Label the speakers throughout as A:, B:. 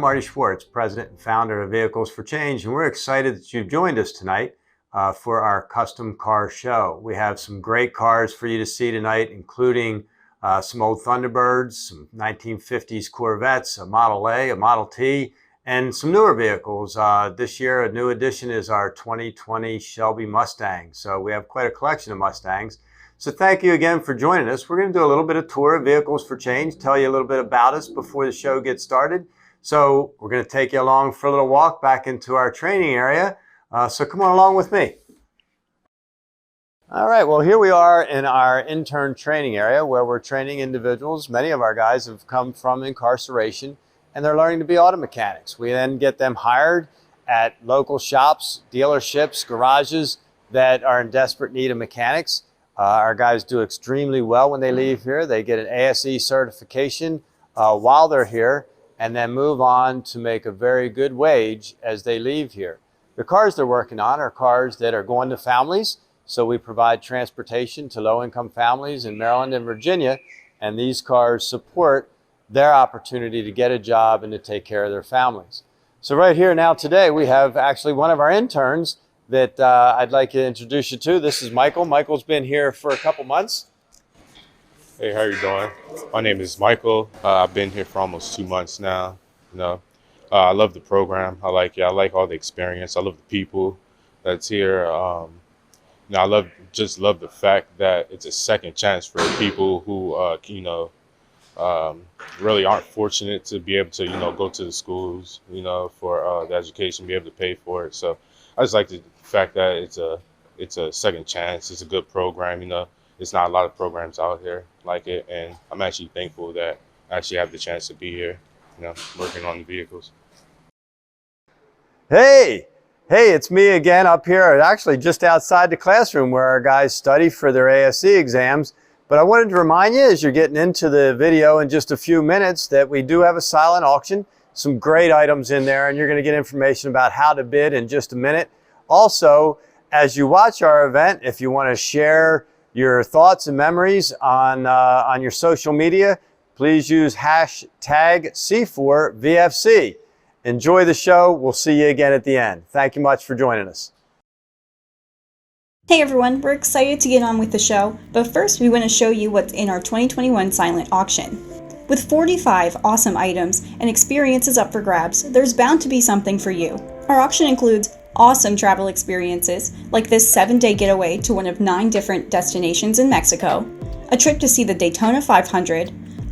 A: Marty Schwartz, President and Founder of Vehicles for Change, and we're excited that you've joined us tonight for our custom car show. We have some great cars for you to see tonight, including some old Thunderbirds, some 1950s Corvettes, a Model A, a Model T, and some newer vehicles. This year, a new addition is our 2020 Shelby Mustang. So we have quite a collection of Mustangs. So thank you again for joining us. We're going to do a little bit of tour of Vehicles for Change, tell you a little bit about us before the show gets started. So we're going to take you along for a little walk back into our training area. So come on along with me. All right, well, here we are in our intern training area where we're training individuals. Many of our guys have come from incarceration and they're learning to be auto mechanics. We then get them hired at local shops, dealerships, garages that are in desperate need of mechanics. Our guys do extremely well when they leave here. They get an ASE certification while they're here and then move on to make a very good wage as they leave here. The cars they're working on are cars that are going to families. So we provide transportation to low-income families in Maryland and Virginia, and these cars support their opportunity to get a job and to take care of their families. So right here now today, we have actually one of our interns that I'd like to introduce you to. This is Michael. Michael's been here for a couple months.
B: Hey, how you doing? My name is Michael. I've been here for almost 2 months now. I love the program. I like it. I like all the experience. I love the people that's here. I just love the fact that it's a second chance for people who really aren't fortunate to be able to go to the schools for the education, be able to pay for it. So I just like the fact that it's a second chance. It's a good program. It's not a lot of programs out here like it, and I'm actually thankful that I actually have the chance to be here, working on the vehicles.
A: Hey, it's me again up here, actually just outside the classroom where our guys study for their ASE exams. But I wanted to remind you, as you're getting into the video in just a few minutes, that we do have a silent auction. Some great items in there, and you're going to get information about how to bid in just a minute. Also, as you watch our event, if you want to share your thoughts and memories on your social media, please use hashtag C4VFC. Enjoy the show. We'll see you again at the end. Thank you much for joining us.
C: Hey everyone, we're excited to get on with the show, but first we want to show you what's in our 2021 silent auction. With 45 awesome items and experiences up for grabs, there's bound to be something for you. Our auction includes awesome travel experiences, like this 7-day getaway to one of 9 different destinations in Mexico, a trip to see the Daytona 500,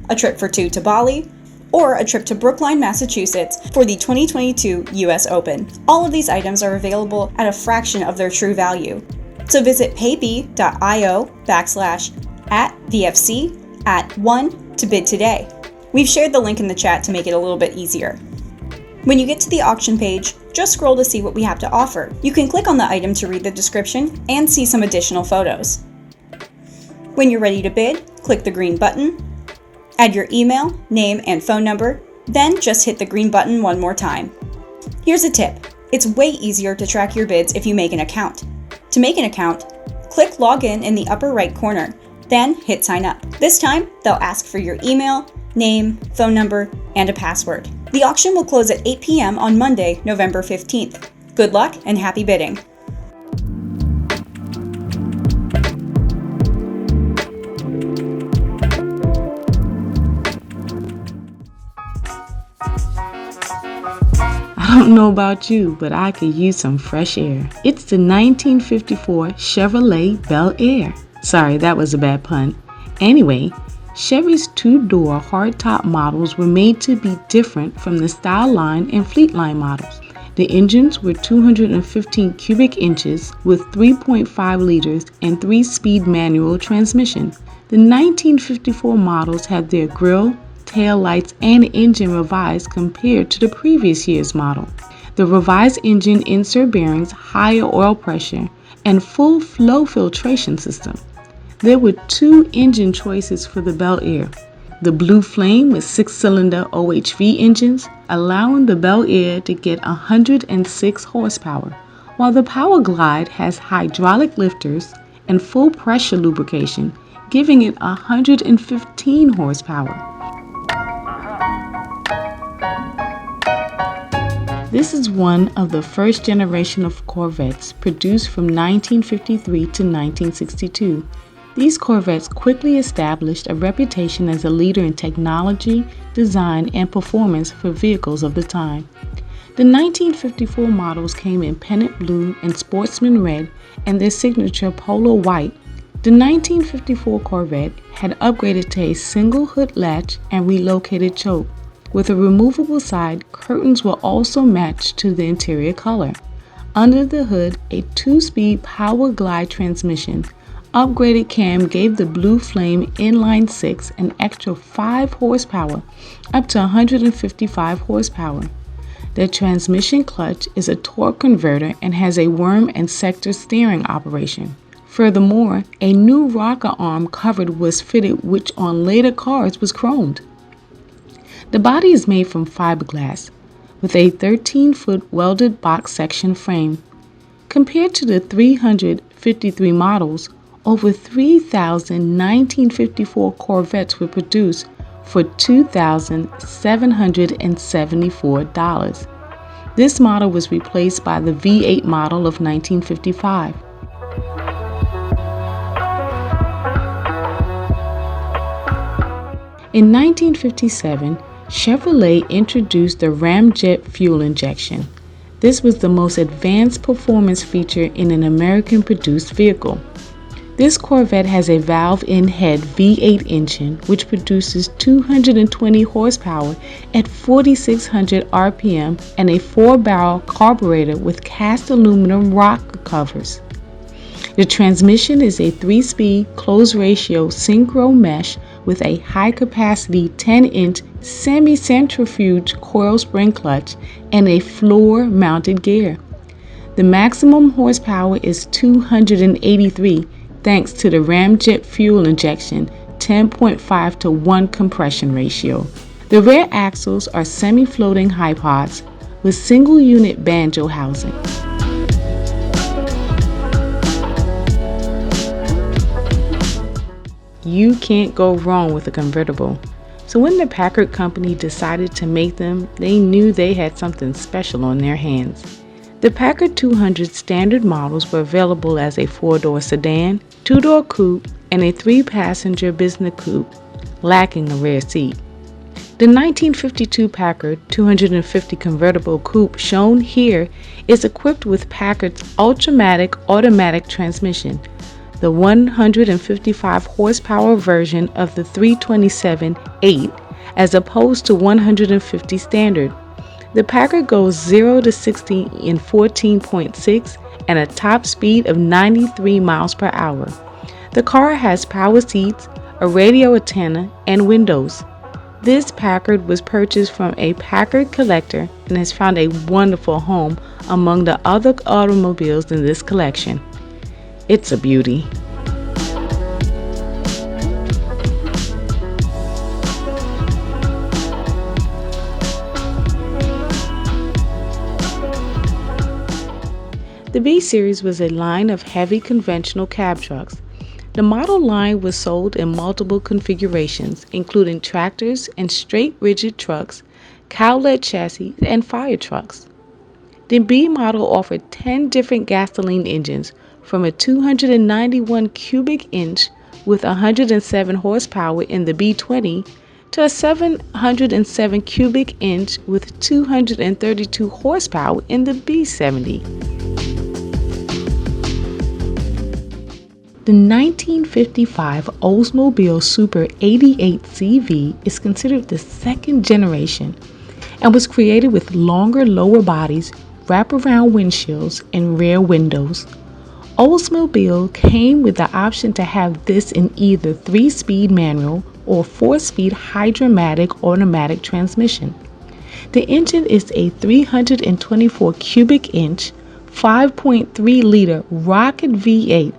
C: a trip for 2 to Bali, or a trip to Brookline, Massachusetts for the 2022 US Open. All of these items are available at a fraction of their true value. So visit payb.io/@VFC@1 to bid today. We've shared the link in the chat to make it a little bit easier. When you get to the auction page, just scroll to see what we have to offer. You can click on the item to read the description and see some additional photos. When you're ready to bid, click the green button, add your email, name, and phone number, then just hit the green button one more time. Here's a tip. It's way easier to track your bids if you make an account. To make an account, click Login in the upper right corner, then hit Sign Up. This time, they'll ask for your email, name, phone number, and a password. The auction will close at 8 p.m. on Monday, November 15th. Good luck and happy bidding.
D: I don't know about you, but I could use some fresh air. It's the 1954 Chevrolet Bel Air. Sorry, that was a bad pun. Anyway, Chevy's 2-door hardtop models were made to be different from the Style Line and Fleet Line models. The engines were 215 cubic inches with 3.5 liters and 3-speed manual transmission. The 1954 models had their grille, tail lights, and engine revised compared to the previous year's model. The revised engine insert bearings, higher oil pressure, and full flow filtration system. There were 2 engine choices for the Bel Air. The Blue Flame with 6-cylinder OHV engines, allowing the Bel Air to get 106 horsepower, while the Power Glide has hydraulic lifters and full pressure lubrication, giving it 115 horsepower. This is one of the first generation of Corvettes produced from 1953 to 1962. These Corvettes quickly established a reputation as a leader in technology, design, and performance for vehicles of the time. The 1954 models came in pennant blue and sportsman red and their signature polo white. The 1954 Corvette had upgraded to a single hood latch and relocated choke. With a removable side, curtains were also matched to the interior color. Under the hood, a 2-speed power glide transmission. Upgraded cam gave the Blue Flame inline 6 an extra 5 horsepower, up to 155 horsepower. The transmission clutch is a torque converter and has a worm and sector steering operation. Furthermore, a new rocker arm cover was fitted, which on later cars was chromed. The body is made from fiberglass with a 13-foot welded box section frame. Compared to the 353 models, over 3,000 1954 Corvettes were produced for $2,774. This model was replaced by the V8 model of 1955. In 1957, Chevrolet introduced the ramjet fuel injection. This was the most advanced performance feature in an American-produced vehicle. This Corvette has a valve-in head V8 engine which produces 220 horsepower at 4,600 RPM and a 4-barrel carburetor with cast aluminum rocker covers. The transmission is a 3-speed closed-ratio synchro mesh with a high-capacity 10-inch semi-centrifuge coil spring clutch and a floor-mounted gear. The maximum horsepower is 283 thanks to the ramjet fuel injection 10.5 to 1 compression ratio. The rear axles are semi-floating hypods with single-unit banjo housing. You can't go wrong with a convertible. So when the Packard company decided to make them, they knew they had something special on their hands. The Packard 200 standard models were available as a 4-door sedan, 2-door coupe, and a 3-passenger business coupe, lacking a rear seat. The 1952 Packard 250 convertible coupe shown here is equipped with Packard's Ultramatic automatic transmission, the 155 horsepower version of the 327-8 as opposed to 150 standard. The Packard goes 0 to 60 in 14.6 and a top speed of 93 miles per hour. The car has power seats, a radio antenna, and windows. This Packard was purchased from a Packard collector and has found a wonderful home among the other automobiles in this collection. It's a beauty. The B Series was a line of heavy conventional cab trucks. The model line was sold in multiple configurations, including tractors and straight rigid trucks, cowled chassis, and fire trucks. The B model offered 10 different gasoline engines, from a 291 cubic inch with 107 horsepower in the B20 to a 707 cubic inch with 232 horsepower in the B70. The 1955 Oldsmobile Super 88 CV is considered the second generation and was created with longer lower bodies, wraparound windshields, and rear windows. Oldsmobile came with the option to have this in either 3-speed manual or 4-speed hydromatic automatic transmission. The engine is a 324 cubic inch, 5.3 liter rocket V8,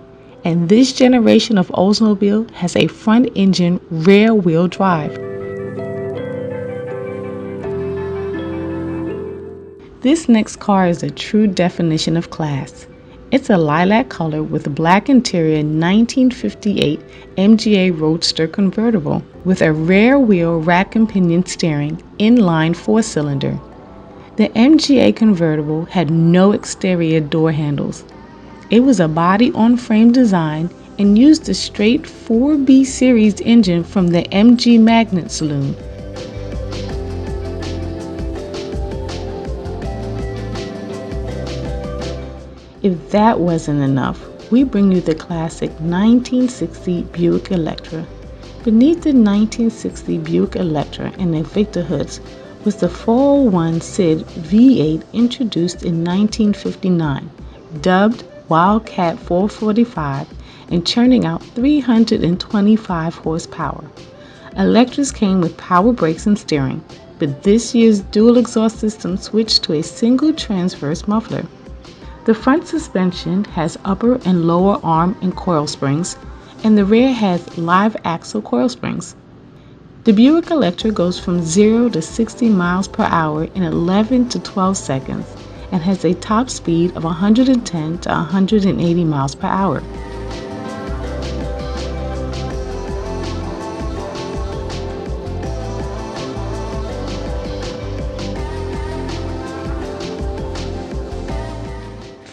D: and this generation of Oldsmobile has a front engine rear wheel drive. This next car is a true definition of class. It's a lilac color with a black interior 1958 MGA Roadster convertible with a rear wheel rack and pinion steering, inline 4-cylinder. The MGA convertible had no exterior door handles. It was a body-on-frame design and used the straight 4B series engine from the MG Magnet saloon. If that wasn't enough, we bring you the classic 1960 Buick ELECTRA. Beneath the 1960 Buick ELECTRA and the Victor hoods was the 401 SID V8 introduced in 1959, dubbed Wildcat 445 and churning out 325 horsepower. Electras came with power brakes and steering, but this year's dual exhaust system switched to a single transverse muffler. The front suspension has upper and lower arm and coil springs, and the rear has live axle coil springs. The Buick ELECTRA goes from 0 to 60 miles per hour in 11 to 12 seconds and has a top speed of 110 to 180 miles per hour.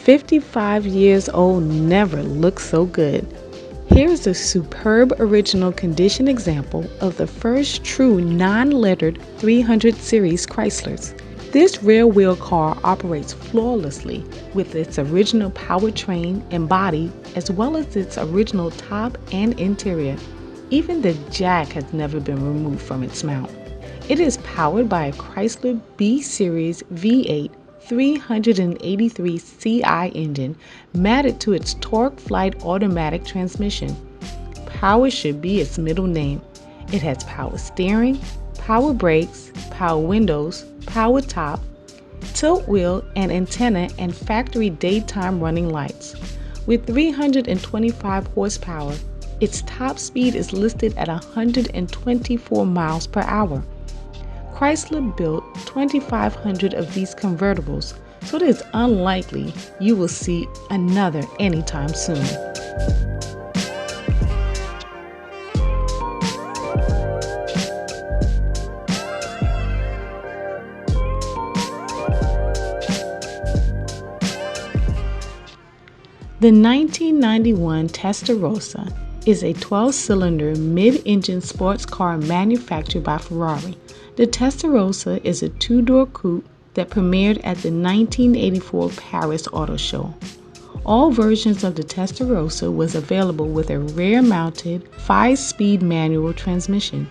D: "55 years old never looked so good." Here is a superb original condition example of the first true non-lettered 300 series Chryslers. This rear-wheel car operates flawlessly with its original powertrain and body, as well as its original top and interior. Even the jack has never been removed from its mount. It is powered by a Chrysler B-Series V8 383 CI engine matted to its Torque Flight automatic transmission. Power should be its middle name. It has power steering, power brakes, power windows, power top, tilt wheel and antenna, and factory daytime running lights. With 325 horsepower, its top speed is listed at 124 miles per hour. Chrysler built 2,500 of these convertibles, so it is unlikely you will see another anytime soon. The 1991 Testarossa is a 12-cylinder mid-engine sports car manufactured by Ferrari. The Testarossa is a two-door coupe that premiered at the 1984 Paris Auto Show. All versions of the Testarossa was available with a rear-mounted 5-speed manual transmission.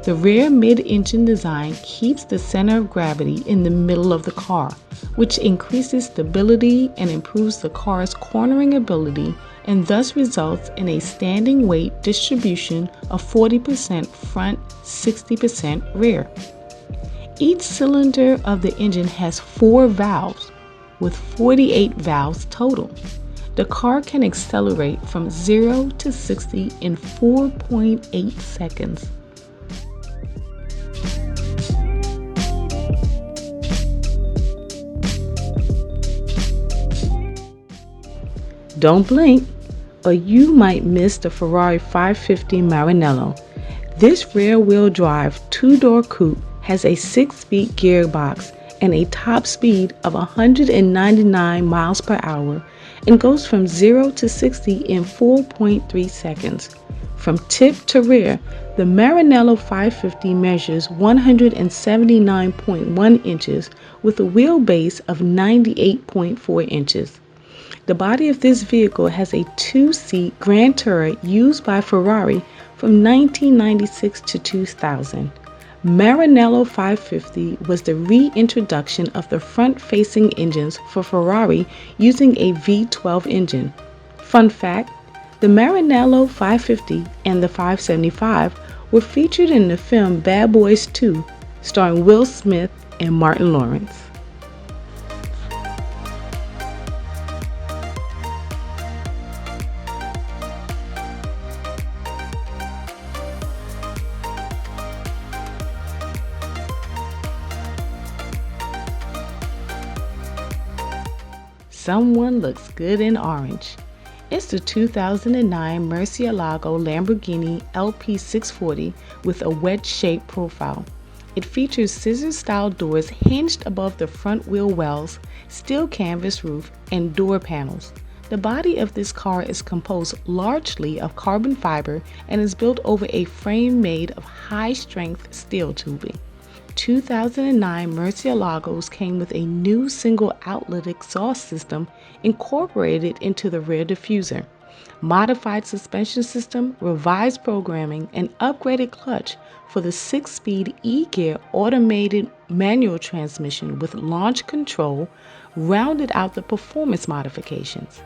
D: The rear mid-engine design keeps the center of gravity in the middle of the car, which increases stability and improves the car's cornering ability, and thus results in a standing weight distribution of 40% front, 60% rear. Each cylinder of the engine has 4 valves, with 48 valves total. The car can accelerate from 0 to 60 in 4.8 seconds. Don't blink, or you might miss the Ferrari 550 Maranello. This rear-wheel drive two-door coupe has a 6-speed gearbox and a top speed of 199 miles per hour and goes from 0 to 60 in 4.3 seconds. From tip to rear, the Maranello 550 measures 179.1 inches with a wheelbase of 98.4 inches. The body of this vehicle has a 2-seat Grand Tourer used by Ferrari from 1996 to 2000. Maranello 550 was the reintroduction of the front-facing engines for Ferrari using a V12 engine. Fun fact, the Maranello 550 and the 575 were featured in the film Bad Boys 2, starring Will Smith and Martin Lawrence. Someone looks good in orange. It's the 2009 Murcielago Lamborghini LP640 with a wedge-shaped profile. It features scissor-style doors hinged above the front wheel wells, steel canvas roof, and door panels. The body of this car is composed largely of carbon fiber and is built over a frame made of high-strength steel tubing. 2009 Murciélagos came with a new single-outlet exhaust system incorporated into the rear diffuser, modified suspension system, revised programming, and upgraded clutch for the 6-speed E-gear automated manual transmission with launch control rounded out the performance modifications.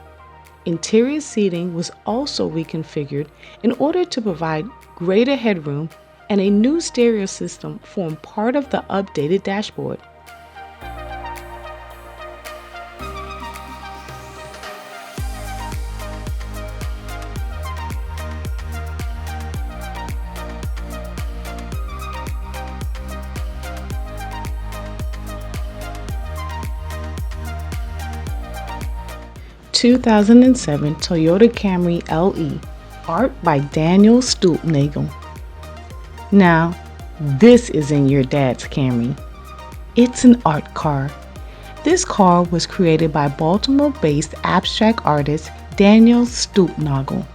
D: Interior seating was also reconfigured in order to provide greater headroom, and a new stereo system formed part of the updated dashboard. (2007) Toyota Camry LE, art by Daniel Stulpnagel. Now, this isn't your dad's Camry. It's an art car. This car was created by Baltimore-based abstract artist Daniel Stulpnagel.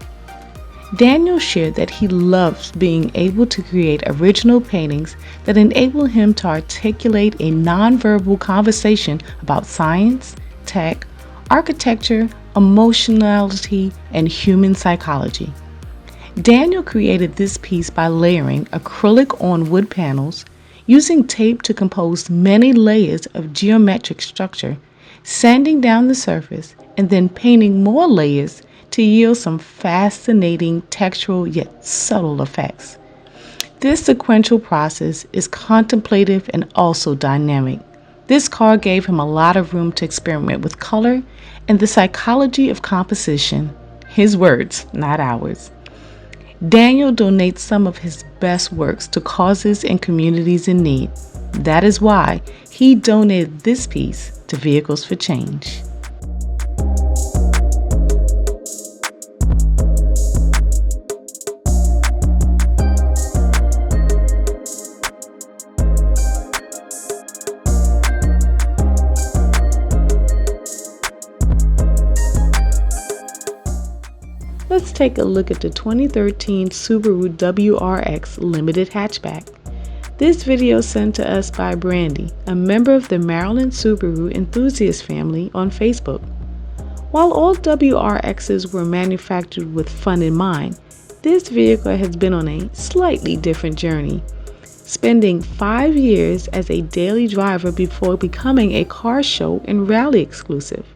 D: Daniel shared that he loves being able to create original paintings that enable him to articulate a nonverbal conversation about science, tech, architecture, emotionality, and human psychology. Daniel created this piece by layering acrylic on wood panels, using tape to compose many layers of geometric structure, sanding down the surface, and then painting more layers to yield some fascinating textural yet subtle effects. This sequential process is contemplative and also dynamic. This car gave him a lot of room to experiment with color and the psychology of composition. His words, not ours. Daniel donates some of his best works to causes and communities in need. That is why he donated this piece to Vehicles for Change. Let's take a look at the 2013 Subaru WRX Limited Hatchback. This video sent to us by Brandy, a member of the Maryland Subaru enthusiast family on Facebook. While all WRXs were manufactured with fun in mind, this vehicle has been on a slightly different journey, spending 5 years as a daily driver before becoming a car show and rally exclusive.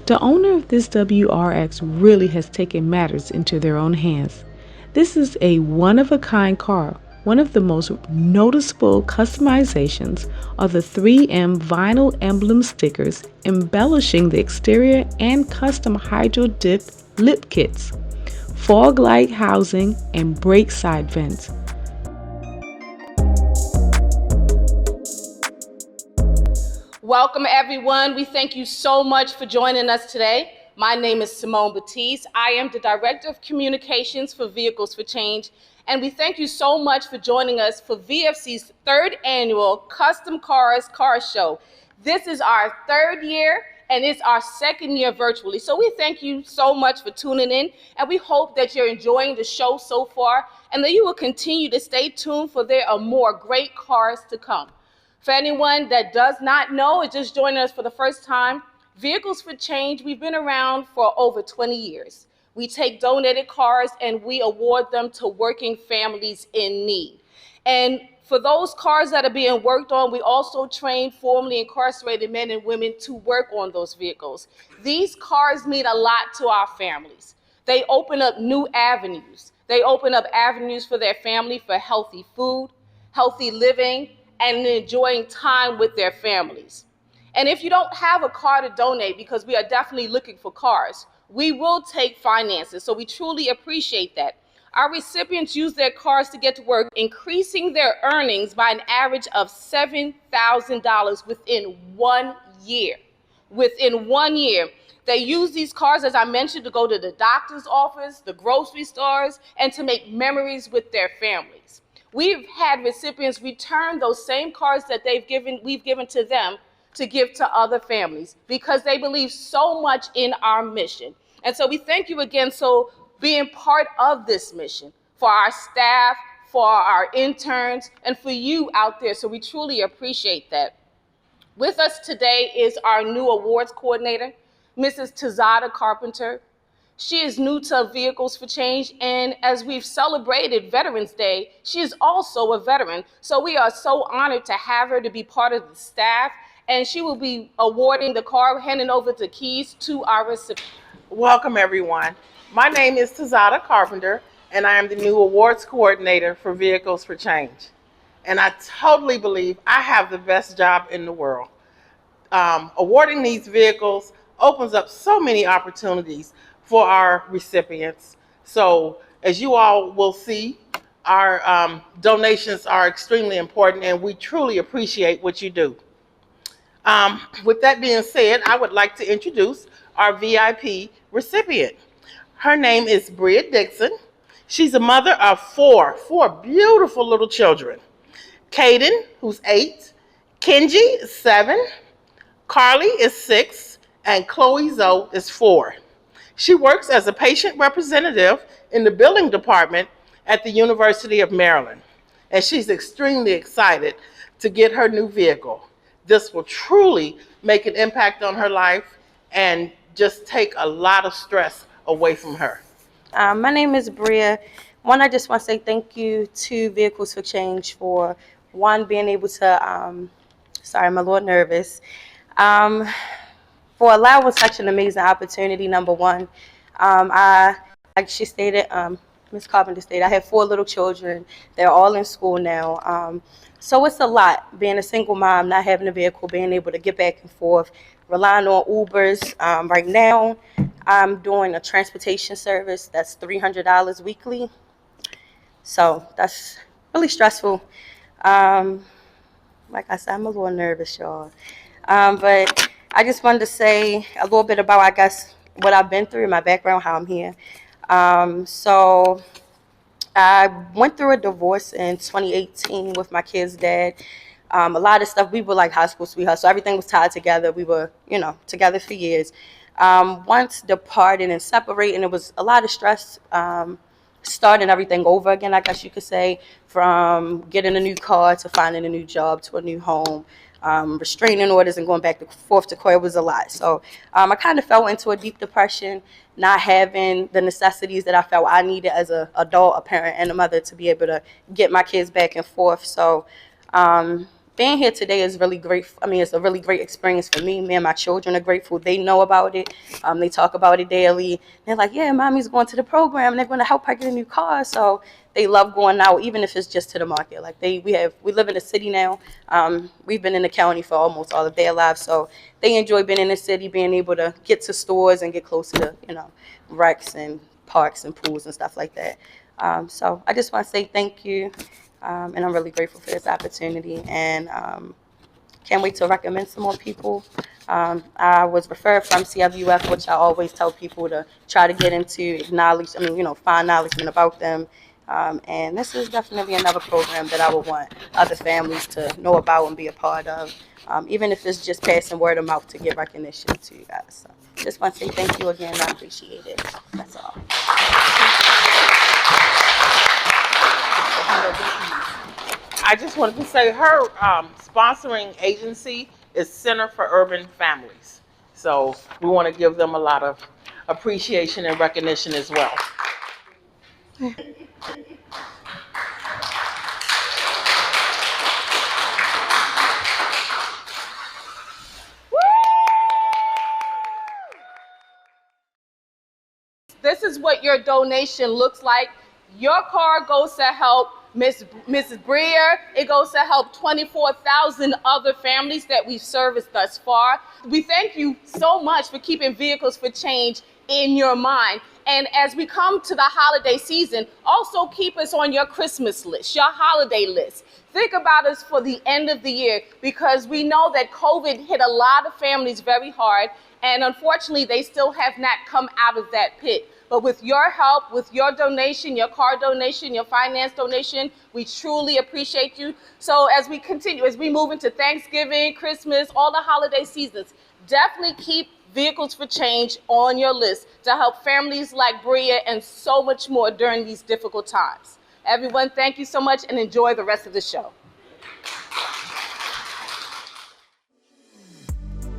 D: The owner of this WRX really has taken matters into their own hands. This is a one-of-a-kind car. One of the most noticeable customizations are the 3M vinyl emblem stickers embellishing the exterior and custom hydro-dip lip kits, fog light housing, and brake side vents.
E: Welcome everyone. We thank you so much for joining us today. My name is Simone Batiste. I am the Director of Communications for Vehicles for Change, and we thank you so much for joining us for VFC's 3rd annual Custom Cars Car Show. This is our 3rd year and it's our 2nd year virtually. So we thank you so much for tuning in, and we hope that you're enjoying the show so far and that you will continue to stay tuned, for there are more great cars to come. For anyone that does not know or just joining us for the first time, Vehicles for Change, we've been around for over 20 years. We take donated cars and we award them to working families in need. And for those cars that are being worked on, we also train formerly incarcerated men and women to work on those vehicles. These cars mean a lot to our families. They open up new avenues. They open up avenues for their family for healthy food, healthy living, and enjoying time with their families. And if you don't have a car to donate, because we are definitely looking for cars, we will take finances, so we truly appreciate that. Our recipients use their cars to get to work, increasing their earnings by an average of $7,000 within 1 year. Within 1 year. They use these cars, as I mentioned, to go to the doctor's office, the grocery stores, and to make memories with their families. We've had recipients return those same cards that we've given to them to give to other families because they believe so much in our mission. And so we thank you again for being part of this mission, for our staff, for our interns, and for you out there. So we truly appreciate that. With us today is our new awards coordinator, Mrs. Tazada Carpenter. She is new to Vehicles for Change, and as we've celebrated Veterans Day, she is also a veteran. So we are so honored to have her to be part of the staff, and she will be awarding the card, handing over the keys to our recipient.
F: Welcome, everyone. My name is Tazada Carpenter, and I am the new awards coordinator for Vehicles for Change. And I totally believe I have the best job in the world. Awarding these vehicles opens up so many opportunities for our recipients. So as you all will see, our donations are extremely important, and we truly appreciate what you do. With that being said, I would like to introduce our VIP recipient. Her name is Bria Dixon. She's a mother of four beautiful little children. Caden, who's 8, Kenji is 7, Carly is 6, and Chloe Zoe is 4. She works as a patient representative in the billing department at the University of Maryland, and she's extremely excited to get her new vehicle. This will truly make an impact on her life and just take a lot of stress away from her.
G: My name is Bria. I just want to say thank you to Vehicles for Change for, being able to, sorry, I'm a little nervous, for allowing such an amazing opportunity, number one. Like she stated, Ms. Carpenter stated, I have 4 little children. They're all in school now. So it's a lot, being a single mom, not having a vehicle, being able to get back and forth, relying on Ubers. Right now, I'm doing a transportation service that's $300 weekly. So that's really stressful. Like I said, I'm a little nervous, y'all. But I just wanted to say a little bit about, I guess, what I've been through, my background, how I'm here. So I went through a divorce in 2018 with my kid's dad. A lot of stuff, we were like high school sweethearts, so everything was tied together. We were, together for years. Once departing and separating, it was a lot of stress, starting everything over again, I guess you could say, from getting a new car to finding a new job to a new home. Restraining orders and going back and forth to court was a lot. So I kind of fell into a deep depression, not having the necessities that I felt I needed as an adult, a parent, and a mother to be able to get my kids back and forth. So being here today is really great. I mean, it's a really great experience for me. Me and my children are grateful. They know about it. They talk about it daily. They're like, yeah, mommy's going to the program, and they're going to help her get a new car. So they love going out, even if it's just to the market. Like we live in the city now. We've been in the county for almost all of their lives. So they enjoy being in the city, being able to get to stores and get closer to, recs and parks and pools and stuff like that. So I just want to say thank you. And I'm really grateful for this opportunity, and can't wait to recommend some more people. I was referred from CWF, which I always tell people to try to get into, find acknowledgement about them. And this is definitely another program that I would want other families to know about and be a part of, even if it's just passing word of mouth to get recognition to you guys. So just want to say thank you again. I appreciate it. That's all.
F: I just wanted to say her sponsoring agency is Center for Urban Families. So we want to give them a lot of appreciation and recognition as well.
E: This is what your donation looks like. Your card goes to help Mrs. Bria. It goes to help 24,000 other families that we've serviced thus far. We thank you so much for keeping Vehicles for Change in your mind. And as we come to the holiday season, also keep us on your Christmas list, your holiday list. Think about us for the end of the year, because we know that COVID hit a lot of families very hard, and unfortunately, they still have not come out of that pit. But with your help, with your donation, your car donation, your finance donation, we truly appreciate you. So as we continue, as we move into Thanksgiving, Christmas, all the holiday seasons, definitely keep Vehicles for Change on your list to help families like Bria and so much more during these difficult times. Everyone, thank you so much and enjoy the rest of the show.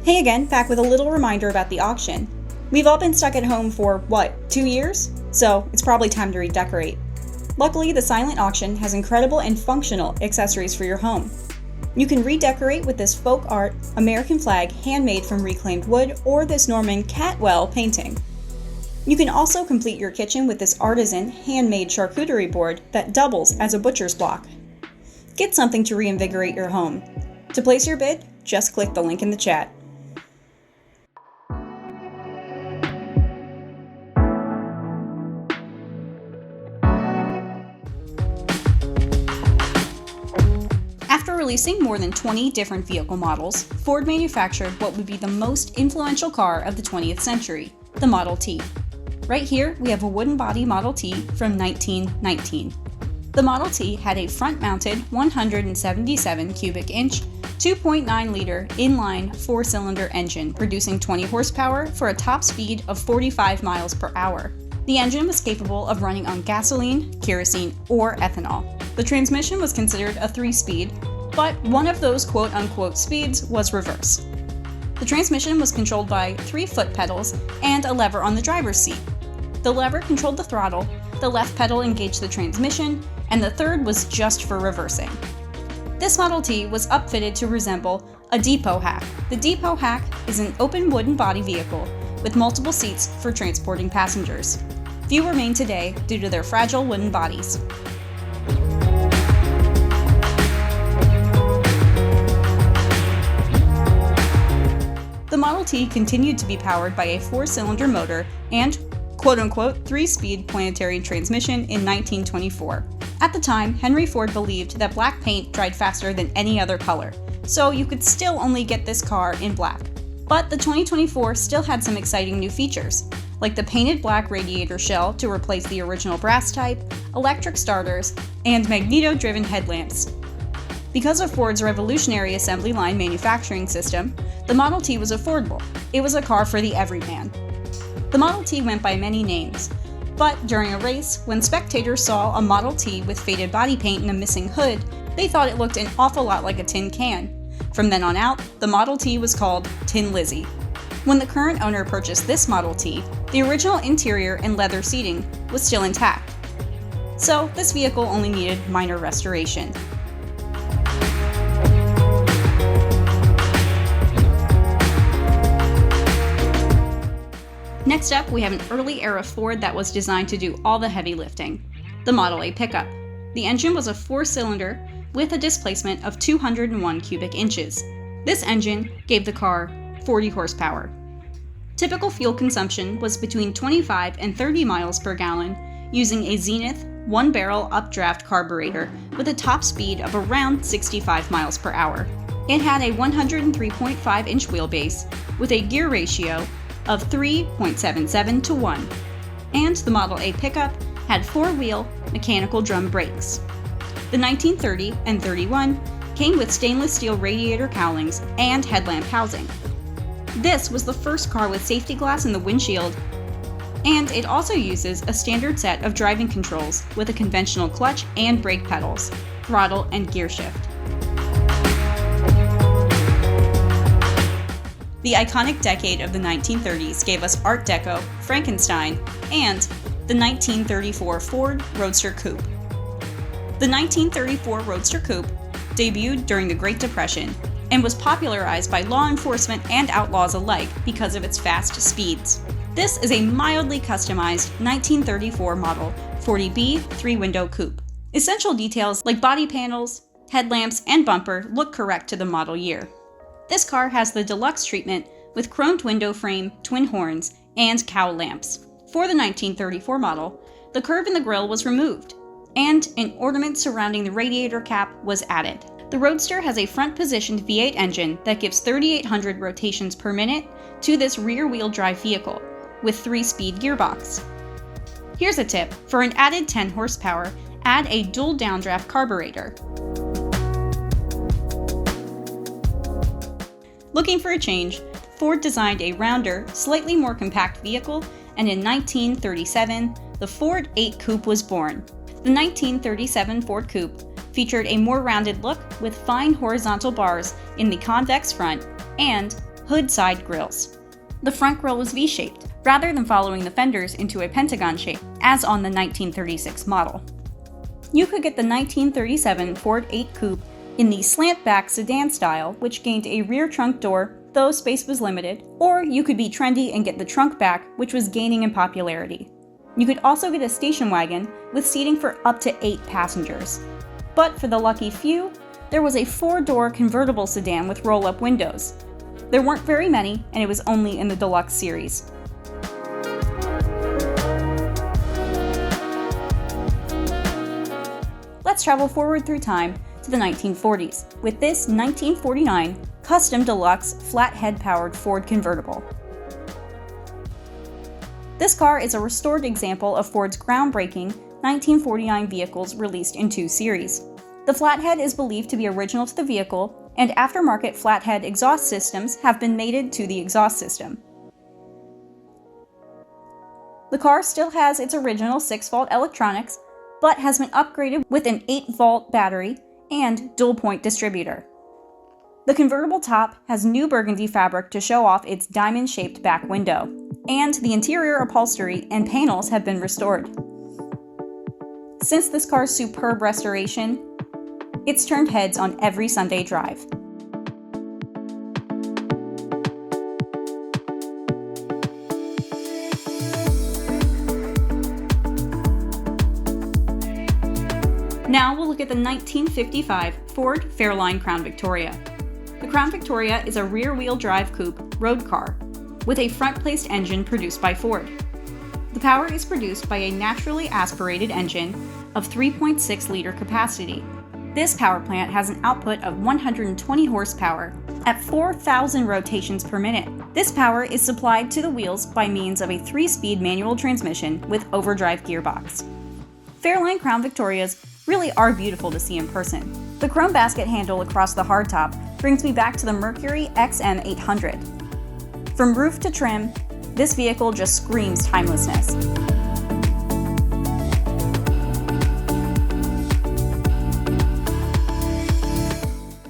C: Hey again, back with a little reminder about the auction. We've all been stuck at home for, 2 years? So it's probably time to redecorate. Luckily, the silent auction has incredible and functional accessories for your home. You can redecorate with this folk art American flag handmade from reclaimed wood or this Norman Catwell painting. You can also complete your kitchen with this artisan handmade charcuterie board that doubles as a butcher's block. Get something to reinvigorate your home. To place your bid, just click the link in the chat. After releasing more than 20 different vehicle models, Ford manufactured what would be the most influential car of the 20th century, the Model T. Right here, we have a wooden body Model T from 1919. The Model T had a front-mounted 177 cubic inch, 2.9-liter inline 4-cylinder engine producing 20 horsepower for a top speed of 45 miles per hour. The engine was capable of running on gasoline, kerosene, or ethanol. The transmission was considered a 3-speed, but one of those quote-unquote speeds was reverse. The transmission was controlled by 3 foot pedals and a lever on the driver's seat. The lever controlled the throttle, the left pedal engaged the transmission, and the third was just for reversing. This Model T was upfitted to resemble a depot hack. The depot hack is an open wooden body vehicle with multiple seats for transporting passengers. Few remain today due to their fragile wooden bodies. The Model T continued to be powered by a 4-cylinder motor and quote-unquote 3-speed planetary transmission in 1924. At the time, Henry Ford believed that black paint dried faster than any other color, so you could still only get this car in black. But the 2024 still had some exciting new features, like the painted black radiator shell to replace the original brass type, electric starters, and magneto-driven headlamps. Because of Ford's revolutionary assembly line manufacturing system, the Model T was affordable. It was a car for the everyman. The Model T went by many names, but during a race, when spectators saw a Model T with faded body paint and a missing hood, they thought it looked an awful lot like a tin can. From then on out, the Model T was called Tin Lizzie. When the current owner purchased this Model T, the original interior and leather seating was still intact. So this vehicle only needed minor restoration. Next up, we have an early era Ford that was designed to do all the heavy lifting, the Model A pickup. The engine was a 4-cylinder with a displacement of 201 cubic inches. This engine gave the car 40 horsepower. Typical fuel consumption was between 25 and 30 miles per gallon using a Zenith 1-barrel updraft carburetor with a top speed of around 65 miles per hour. It had a 103.5-inch wheelbase with a gear ratio of 3.77 to 1, and the Model A pickup had 4-wheel mechanical drum brakes. The 1930 and 31 came with stainless steel radiator cowlings and headlamp housing. This was the first car with safety glass in the windshield, and it also uses a standard set of driving controls with a conventional clutch and brake pedals, throttle and gear shift. The iconic decade of the 1930s gave us Art Deco, Frankenstein, and the 1934 Ford Roadster Coupe. The 1934 Roadster Coupe debuted during the Great Depression and was popularized by law enforcement and outlaws alike because of its fast speeds. This is a mildly customized 1934 model 40B 3-window coupe. Essential details like body panels, headlamps, and bumper look correct to the model year. This car has the deluxe treatment with chromed window frame, twin horns, and cowl lamps. For the 1934 model, the curve in the grille was removed, and an ornament surrounding the radiator cap was added. The Roadster has a front-positioned V8 engine that gives 3,800 rotations per minute to this rear-wheel drive vehicle, with 3-speed gearbox. Here's a tip. For an added 10 horsepower, add a dual downdraft carburetor. Looking for a change, Ford designed a rounder, slightly more compact vehicle, and in 1937, the Ford 8 Coupe was born. The 1937 Ford Coupe featured a more rounded look with fine horizontal bars in the convex front and hood side grills. The front grille was V-shaped, rather than following the fenders into a pentagon shape, as on the 1936 model. You could get the 1937 Ford 8 Coupe in the slant-back sedan style, which gained a rear trunk door, though space was limited, or you could be trendy and get the trunk back, which was gaining in popularity. You could also get a station wagon with seating for up to 8 passengers. But for the lucky few, there was a 4-door convertible sedan with roll-up windows. There weren't very many, and it was only in the deluxe series. Let's travel forward through time to the 1940s with this 1949 Custom Deluxe flathead-powered Ford convertible. This car is a restored example of Ford's groundbreaking 1949 vehicles released in 2 series. The flathead is believed to be original to the vehicle, and aftermarket flathead exhaust systems have been mated to the exhaust system. The car still has its original 6-volt electronics, but has been upgraded with an 8-volt battery and dual-point distributor. The convertible top has new burgundy fabric to show off its diamond-shaped back window, and the interior upholstery and panels have been restored. Since this car's superb restoration, it's turned heads on every Sunday drive. Now we'll look at the 1955 Ford Fairlane Crown Victoria. The Crown Victoria is a rear-wheel drive coupe road car with a front-placed engine produced by Ford. The power is produced by a naturally aspirated engine of 3.6-liter capacity. This power plant has an output of 120 horsepower at 4,000 rotations per minute. This power is supplied to the wheels by means of a 3-speed manual transmission with overdrive gearbox. Fairlane Crown Victorias really are beautiful to see in person. The chrome basket handle across the hardtop brings me back to the Mercury XM800. From roof to trim, this vehicle just screams timelessness.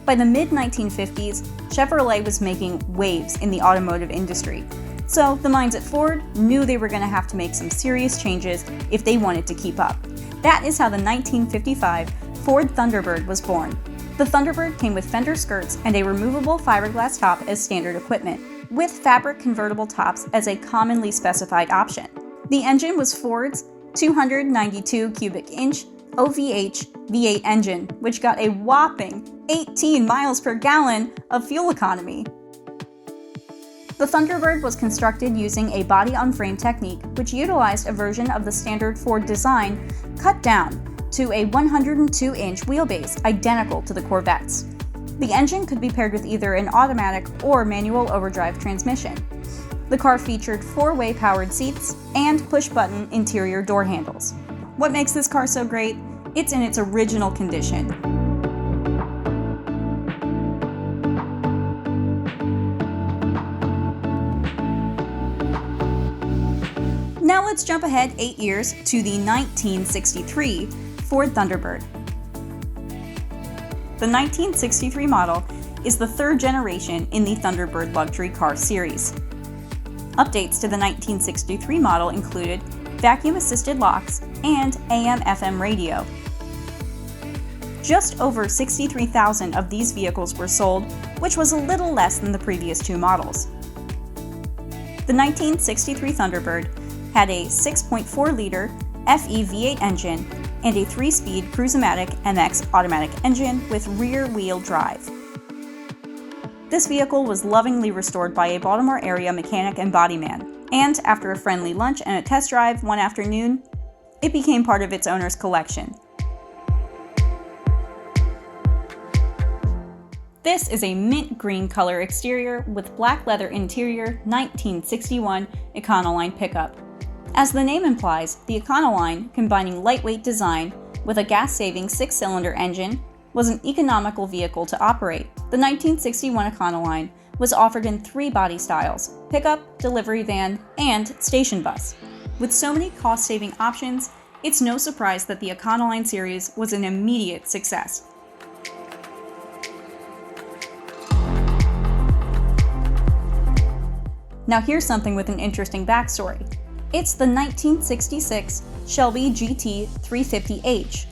C: By the mid-1950s, Chevrolet was making waves in the automotive industry. So the minds at Ford knew they were going to have to make some serious changes if they wanted to keep up. That is how the 1955 Ford Thunderbird was born. The Thunderbird came with fender skirts and a removable fiberglass top as standard equipment, with fabric convertible tops as a commonly specified option. The engine was Ford's 292 cubic inch OVH V8 engine, which got a whopping 18 miles per gallon of fuel economy. The Thunderbird was constructed using a body-on-frame technique, which utilized a version of the standard Ford design cut down to a 102-inch wheelbase identical to the Corvette's. The engine could be paired with either an automatic or manual overdrive transmission. The car featured 4-way powered seats and push-button interior door handles. What makes this car so great? It's in its original condition. Now let's jump ahead 8 years to the 1963 Ford Thunderbird. The 1963 model is the 3rd generation in the Thunderbird luxury car series. Updates to the 1963 model included vacuum-assisted locks and AM/FM radio. Just over 63,000 of these vehicles were sold, which was a little less than the previous 2 models. The 1963 Thunderbird had a 6.4-liter FE V8 engine and a 3-speed Cruise-O-Matic MX automatic engine with rear-wheel drive. This vehicle was lovingly restored by a Baltimore area mechanic and bodyman, and after a friendly lunch and a test drive one afternoon, it became part of its owner's collection. This is a mint green color exterior with black leather interior 1961 ECONOLINE pickup. As the name implies, the ECONOLINE, combining lightweight design with a gas-saving 6-cylinder engine, was an economical vehicle to operate. The 1961 ECONOLINE was offered in 3 body styles: pickup, delivery van, and station bus. With so many cost-saving options, it's no surprise that the ECONOLINE series was an immediate success. Now here's something with an interesting backstory. It's the 1966 Shelby GT 350H,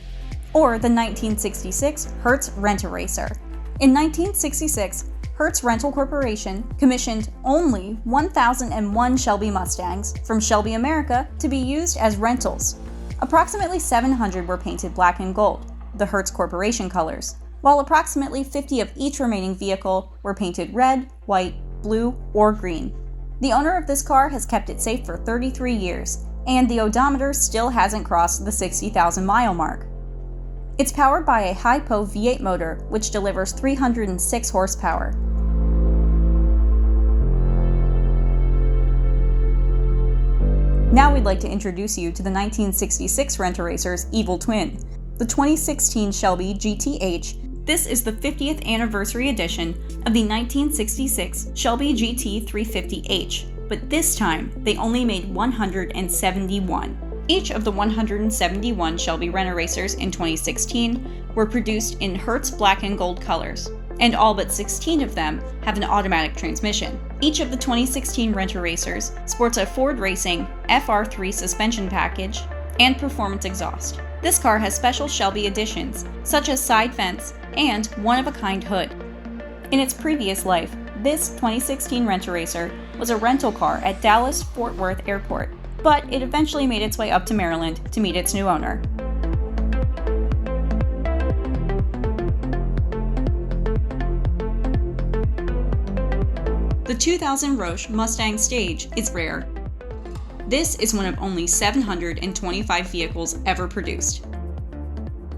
C: or the 1966 Hertz Rent-A-Racer. In 1966, Hertz Rental Corporation commissioned only 1,001 Shelby Mustangs from Shelby America to be used as rentals. Approximately 700 were painted black and gold, the Hertz Corporation colors, while approximately 50 of each remaining vehicle were painted red, white, blue, or green. The owner of this car has kept it safe for 33 years, and the odometer still hasn't crossed the 60,000-mile mark. It's powered by a high-PO V8 motor, which delivers 306 horsepower. Now we'd like to introduce you to the 1966 Rent-A-Racer's evil twin, the 2016 Shelby GTH. This is the 50th anniversary edition of the 1966 Shelby GT 350H, but this time they only made 171. Each of the 171 Shelby Rent-A-Racers in 2016 were produced in Hertz black and gold colors, and all but 16 of them have an automatic transmission. Each of the 2016 Rent-A-Racers sports a Ford Racing FR3 suspension package and performance exhaust. This car has special Shelby additions, such as side vents and one-of-a-kind hood. In its previous life, this 2016 Rent-A-Racer was a rental car at Dallas-Fort Worth Airport, but it eventually made its way up to Maryland to meet its new owner. The 2000 Roche Mustang Stage is rare. This is one of only 725 vehicles ever produced.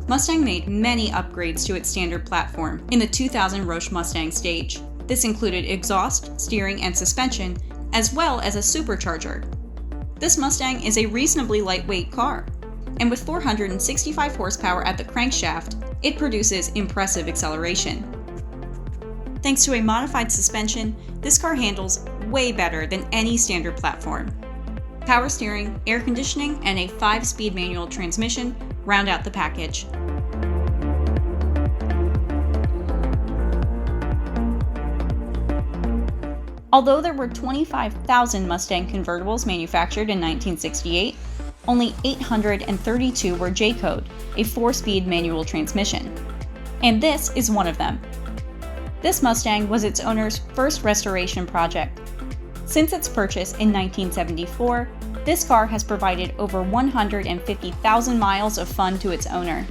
C: Mustang made many upgrades to its standard platform in the 2000 Roche Mustang Stage. This included exhaust, steering, and suspension, as well as a supercharger. This Mustang is a reasonably lightweight car, and with 465 horsepower at the crankshaft, it produces impressive acceleration. Thanks to a modified suspension, this car handles way better than any standard platform. Power steering, air conditioning, and a 5-speed manual transmission round out the package. Although there were 25,000 Mustang convertibles manufactured in 1968, only 832 were J-code, a 4-speed manual transmission. And this is one of them. This Mustang was its owner's first restoration project. Since its purchase in 1974, this car has provided over 150,000 miles of fun to its owner.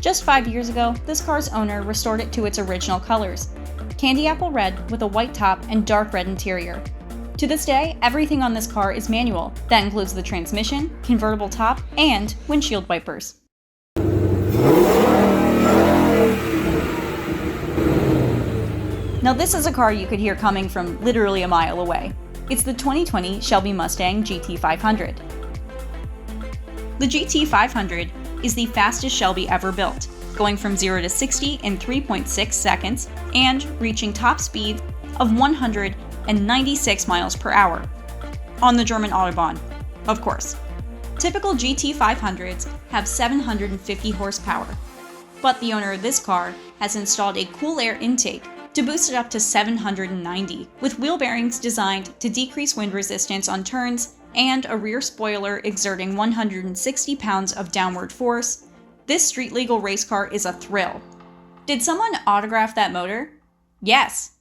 C: Just 5 years ago, this car's owner restored it to its original colors: candy apple red with a white top and dark red interior. To this day, everything on this car is manual. That includes the transmission, convertible top, and windshield wipers. Now this is a car you could hear coming from literally a mile away. It's the 2020 Shelby Mustang GT500. The GT500 is the fastest Shelby ever built, going from 0 to 60 in 3.6 seconds and reaching top speeds of 196 miles per hour on the German Autobahn, of course. Typical GT500s have 750 horsepower, but the owner of this car has installed a cool air intake to boost it up to 790, with wheel bearings designed to decrease wind resistance on turns and a rear spoiler exerting 160 pounds of downward force. This street-legal race car is a thrill. Did someone autograph that motor? Yes.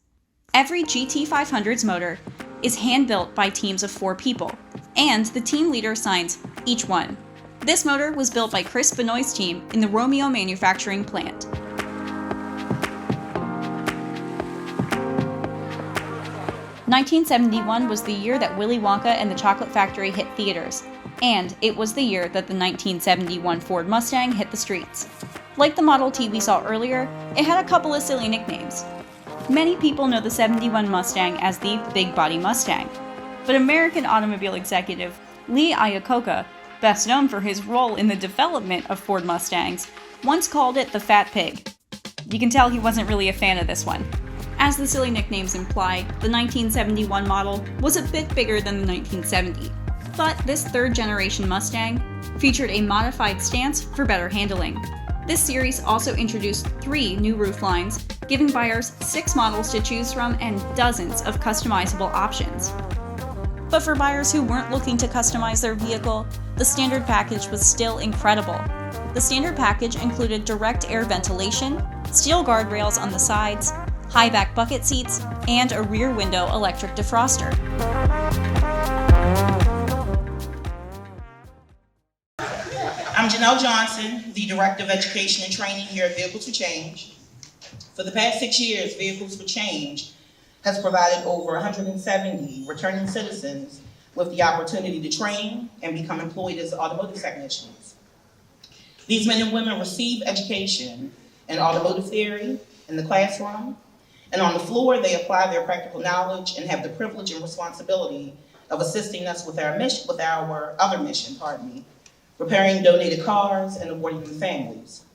C: Every GT500's motor is hand-built by teams of 4 people, and the team leader signs each one. This motor was built by Chris Benoit's team in the Romeo manufacturing plant. "1971 was the year that Willy Wonka and the Chocolate Factory hit theaters, and it was the year that the 1971 Ford Mustang hit the streets. Like the Model T we saw earlier, it had a couple of silly nicknames. Many people know the 71 Mustang as the Big Body Mustang, but American automobile executive Lee Iacocca, best known for his role in the development of Ford Mustangs, once called it the Fat Pig. You can tell he wasn't really a fan of this one. As the silly nicknames imply, the 1971 model was a bit bigger than the 1970, but this third-generation Mustang featured a modified stance for better handling. This series also introduced 3 new rooflines, giving buyers 6 models to choose from and dozens of customizable options. But for buyers who weren't looking to customize their vehicle, the standard package was still incredible. The standard package included direct air ventilation, steel guardrails on the sides, high back bucket seats, and a rear window electric defroster.
H: I'm Janelle Johnson, the Director of Education and Training here at Vehicles for Change. For the past 6 years, Vehicles for Change has provided over 170 returning citizens with the opportunity to train and become employed as automotive technicians. These men and women receive education in automotive theory in the classroom, and on the floor they apply their practical knowledge and have the privilege and responsibility of assisting us with our other mission, repairing donated cars and awarding them families.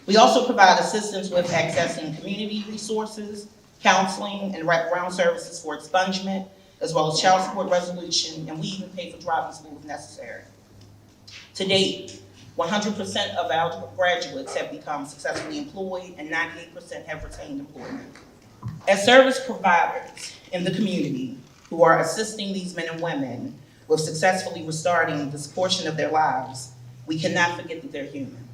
H: We also provide assistance with accessing community resources, counseling, and wraparound services for expungement, as well as child support resolution, and we even pay for driving school if necessary. To date, 100% of our graduates have become successfully employed and 98% have retained employment. As service providers in the community who are assisting these men and women with successfully restarting this portion of their lives, we cannot forget that they're human.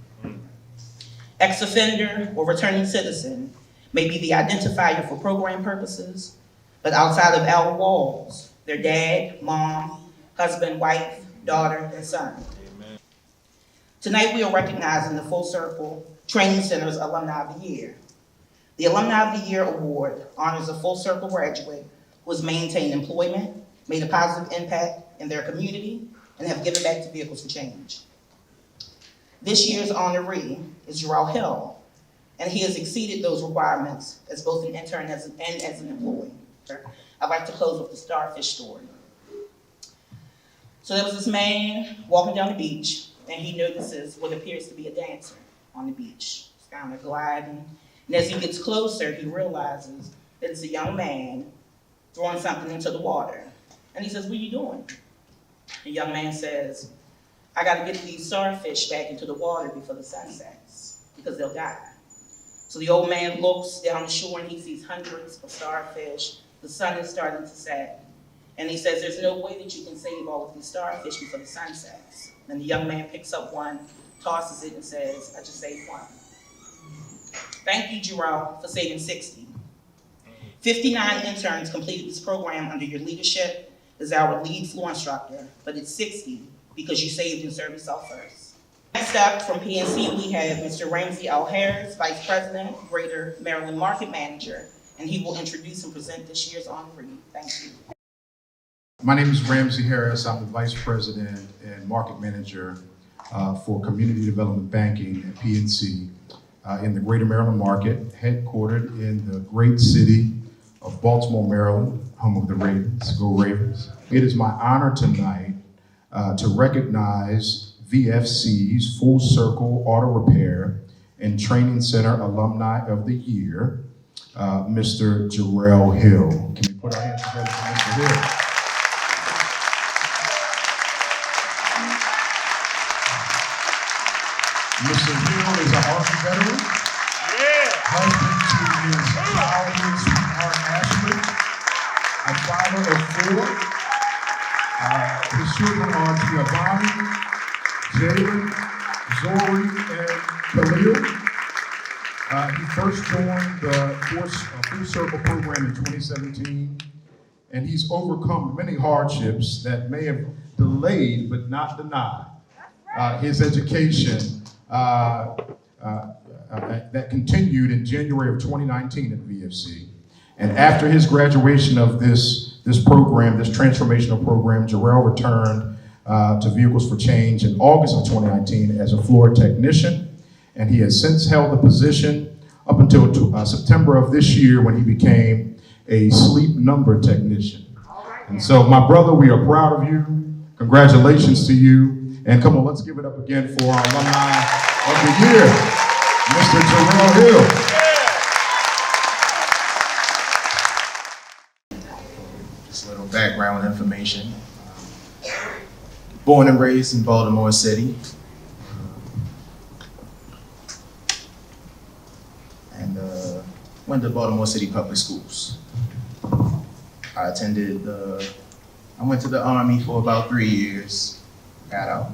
H: Ex-offender or returning citizen may be the identifier for program purposes, but outside of our walls, their dad, mom, husband, wife, daughter, and son. Amen. Tonight we are recognizing the Full Circle Training Center's Alumni of the Year. The Alumni of the Year Award honors a Full Circle graduate who has maintained employment, made a positive impact in their community, and have given back to Vehicles for Change. This year's honoree is Jarrell Hill, and he has exceeded those requirements as both an intern and as an employee. I'd like to close with the starfish story. So there was this man walking down the beach, and he notices what appears to be a dancer on the beach. He's kind of gliding, and as he gets closer, he realizes that it's a young man throwing something into the water. And he says, "What are you doing?" The young man says, "I got to get these starfish back into the water before the sun sets, because they'll die." So the old man looks down the shore and he sees hundreds of starfish. The sun is starting to set. And he says, "There's no way that you can save all of these starfish before the sun sets." And the young man picks up one, tosses it, and says, "I just saved one." Thank you, Jarrell, for saving 60. 59 interns completed this program under your leadership as our lead floor instructor, but it's 60 because you saved and served yourself first. Next up from PNC, we have Mr. Ramsey L. Harris, Vice President, Greater Maryland Market Manager, and he will introduce and present this year's honoree. Thank you.
I: My name is Ramsey Harris. I'm the Vice President and Market Manager for Community Development Banking at PNC in the Greater Maryland Market, headquartered in the great city of Baltimore, Maryland, home of the Ravens. Go Ravens. It is my honor tonight to recognize VFC's Full Circle Auto Repair and Training Center Alumni of the Year, Mr. Jarrell Hill. Can we put our hands together for Mr. Hill? Mr. Hill is an Army veteran, husband to his childhood sweetheart Ashley, a father of 4. His children are Giovanni, Jalen, Zori, and Khalil. He first joined the Full Circle program in 2017, and he's overcome many hardships that may have delayed but not denied his education that continued in January of 2019 at VFC. And after his graduation of this program, this transformational program, Jarrell returned to Vehicles for Change in August of 2019 as a floor technician, and he has since held the position up until September of this year when he became a sleep number technician. And so, my brother, we are proud of you. Congratulations to you. And come on, let's give it up again for our alumni of the year, Mr. Terrell Hill.
J: Just a little background information. Born and raised in Baltimore City. And went to Baltimore City Public Schools. I went to the Army for about 3 years, got out.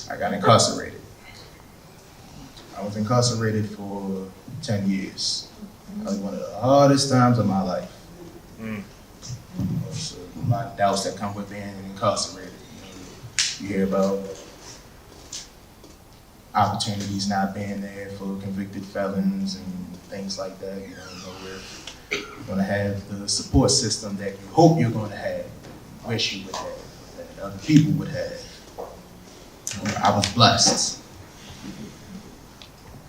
J: I got incarcerated. I was incarcerated for 10 years. That was one of the hardest times of my life. There's a lot of doubts that come with being incarcerated. You hear about opportunities not being there for convicted felons and things like that. You don't know if you're going to have the support system that you hope you're going to have, wish you would have, that other people would have. I was blessed.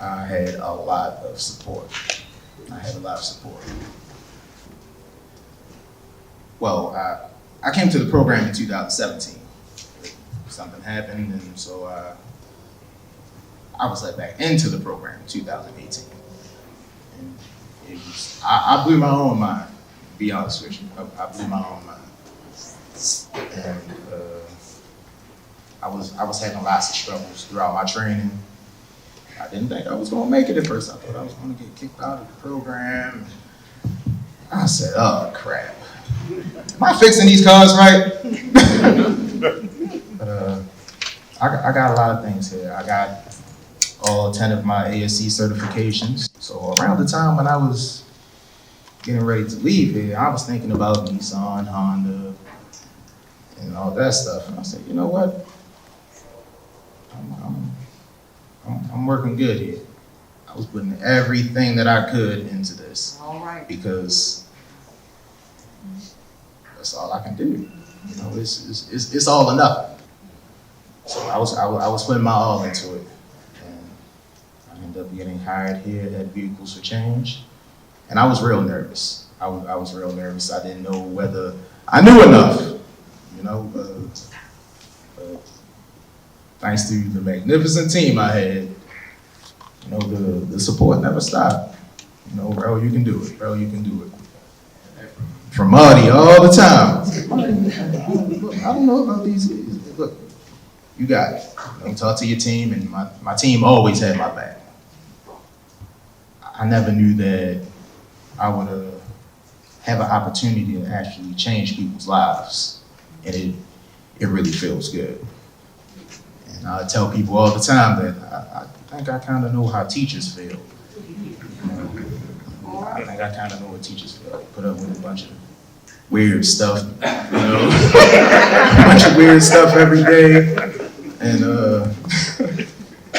J: I had a lot of support. Well, I came to the program in 2017. Something happened, and so I was let back into the program in 2018. And it was, I blew my own mind, to be honest with you. I blew my own mind. And I was having lots of struggles throughout my training. I didn't think I was gonna make it at first. I thought I was gonna get kicked out of the program. I said, oh crap. Am I fixing these cars right? But I got a lot of things here. I got all 10 of my ASC certifications. So around the time when I was getting ready to leave here, I was thinking about Nissan, Honda, and all that stuff. And I said, you know what? I'm working good here. I was putting everything that I could into this.
F: All right.
J: Because that's all I can do. You know, it's all or nothing. So I was putting my all into it. And I ended up getting hired here at Vehicles for Change. And I was real nervous. I was real nervous. I didn't know whether I knew enough, you know. Thanks to the magnificent team I had, you know, the support never stopped. You know, bro, you can do it. Bro, you can do it. From Marty all the time. Look, I don't know about these. Look, you got it. You know, talk to your team, and my team always had my back. I never knew that I would have an opportunity to actually change people's lives, and it really feels good. And I tell people all the time that I think I kind of know how teachers feel. I think I kind of know what teachers feel. They put up with a bunch of weird stuff, you know, a bunch of weird stuff every day, and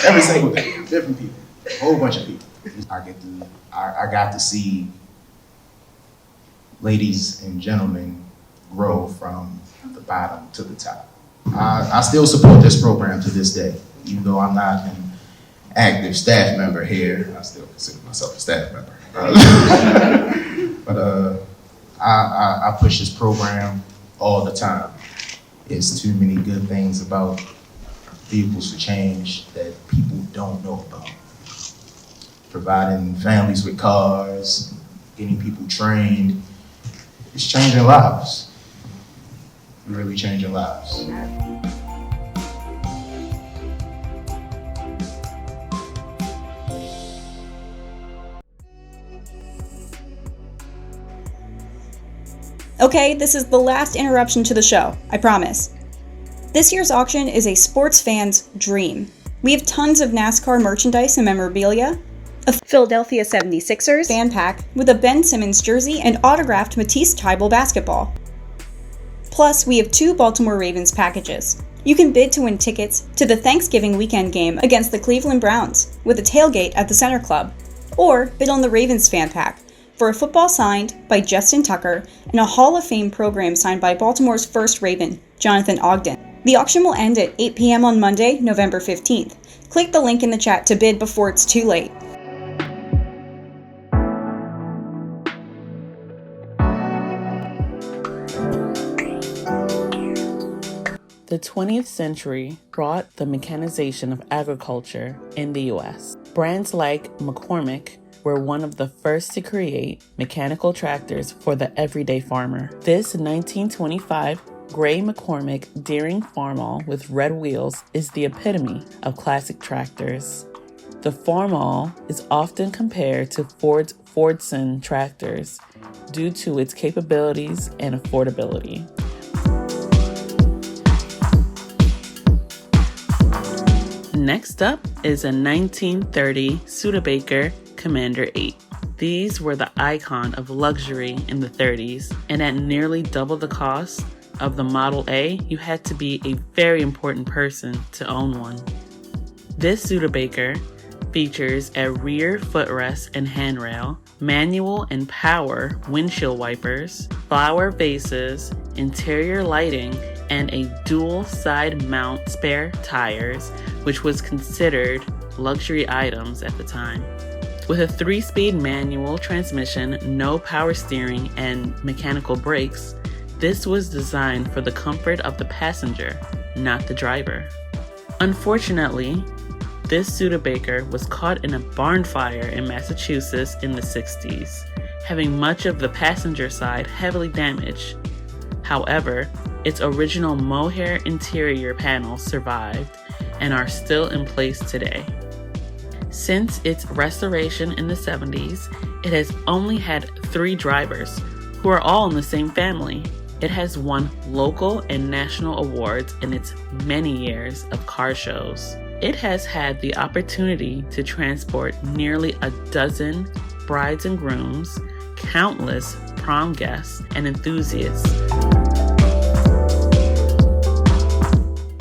J: every single day, different people, a whole bunch of people. I got to see ladies and gentlemen grow from the bottom to the top. I still support this program to this day, even though I'm not an active staff member here. I still consider myself a staff member. But I push this program all the time. There's too many good things about Vehicles for Change that people don't know about. Providing families with cars, getting people trained, it's changing lives. Really changing lives.
C: Okay, this is the last interruption to the show, I promise. This year's auction is a sports fan's dream. We have tons of NASCAR merchandise and memorabilia, a Philadelphia 76ers fan pack with a Ben Simmons jersey and autographed Matisse Thybulle basketball. Plus, we have 2 Baltimore Ravens packages. You can bid to win tickets to the Thanksgiving weekend game against the Cleveland Browns with a tailgate at the Center Club, or bid on the Ravens fan pack for a football signed by Justin Tucker and a Hall of Fame program signed by Baltimore's first Raven, Jonathan Ogden. The auction will end at 8 p.m. on Monday, November 15th. Click the link in the chat to bid before it's too late.
K: The 20th century brought the mechanization of agriculture in the U.S. Brands like McCormick were one of the first to create mechanical tractors for the everyday farmer. This 1925 gray McCormick Deering Farmall with red wheels is the epitome of classic tractors. The Farmall is often compared to Ford's Fordson tractors due to its capabilities and affordability. Next up is a 1930 Studebaker Commander 8. These were the icon of luxury in the 30s, and at nearly double the cost of the Model A, you had to be a very important person to own one. This Studebaker features a rear footrest and handrail, manual and power windshield wipers, flower vases, interior lighting, and a dual side mount spare tires, which was considered luxury items at the time. With a 3-speed manual transmission, no power steering, and mechanical brakes, this was designed for the comfort of the passenger, not the driver. Unfortunately, this Studebaker was caught in a barn fire in Massachusetts in the 60s, having much of the passenger side heavily damaged. However, its original mohair interior panels survived and are still in place today. Since its restoration in the 70s, it has only had 3 drivers, who are all in the same family. It has won local and national awards in its many years of car shows. It has had the opportunity to transport nearly a dozen brides and grooms, countless prom guests, and enthusiasts.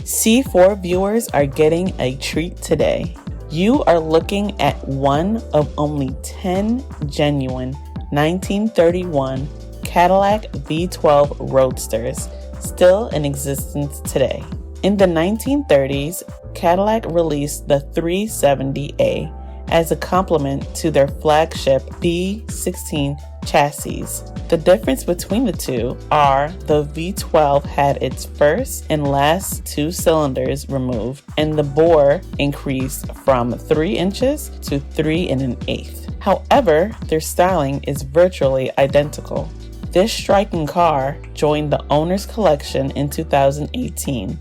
K: C4 viewers are getting a treat today. You are looking at one of only 10 genuine 1931 Cadillac V12 Roadsters still in existence today. In the 1930s, Cadillac released the 370A as a complement to their flagship B16 chassis. The difference between the two are the V12 had its first and last 2 cylinders removed, and the bore increased from 3 inches to 3 1/8. However, their styling is virtually identical. This striking car joined the owner's collection in 2018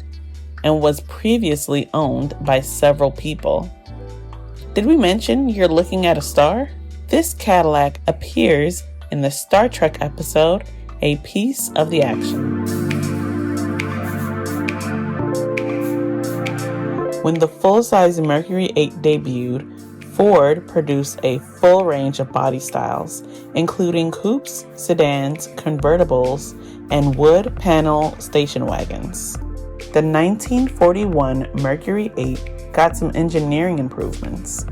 K: and was previously owned by several people. Did we mention you're looking at a star? This Cadillac appears in the Star Trek episode, A Piece of the Action. When the full-size Mercury 8 debuted, Ford produced a full range of body styles, including coupes, sedans, convertibles, and wood panel station wagons. The 1941 Mercury 8 got some engineering improvements.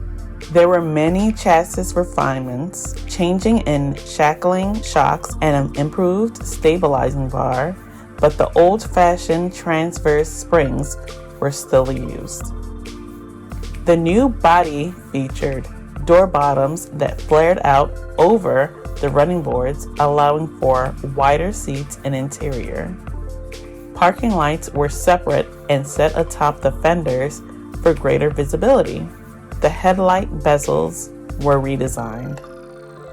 K: There were many chassis refinements, changing in shackling shocks and an improved stabilizing bar, but the old-fashioned transverse springs were still used. The new body featured door bottoms that flared out over the running boards, allowing for wider seats and interior. Parking lights were separate and set atop the fenders for greater visibility. The headlight bezels were redesigned.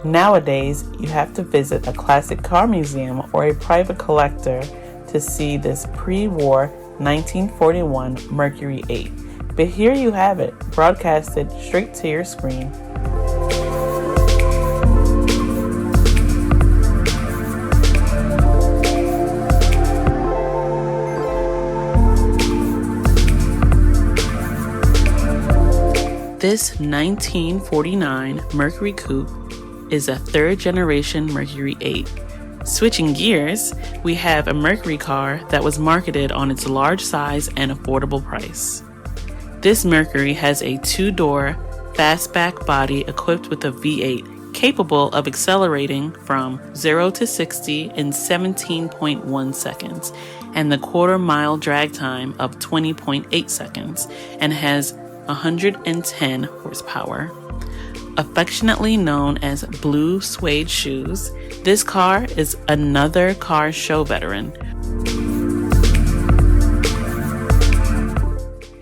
K: Nowadays, you have to visit a classic car museum or a private collector to see this pre-war 1941 Mercury 8. But here you have it, broadcasted straight to your screen. This 1949 Mercury Coupe is a third-generation Mercury 8. Switching gears, we have a Mercury car that was marketed on its large size and affordable price. This Mercury has a 2-door fastback body equipped with a V8 capable of accelerating from 0 to 60 in 17.1 seconds and the quarter-mile drag time of 20.8 seconds and has 110 horsepower. Affectionately known as Blue Suede Shoes, this car is another car show veteran.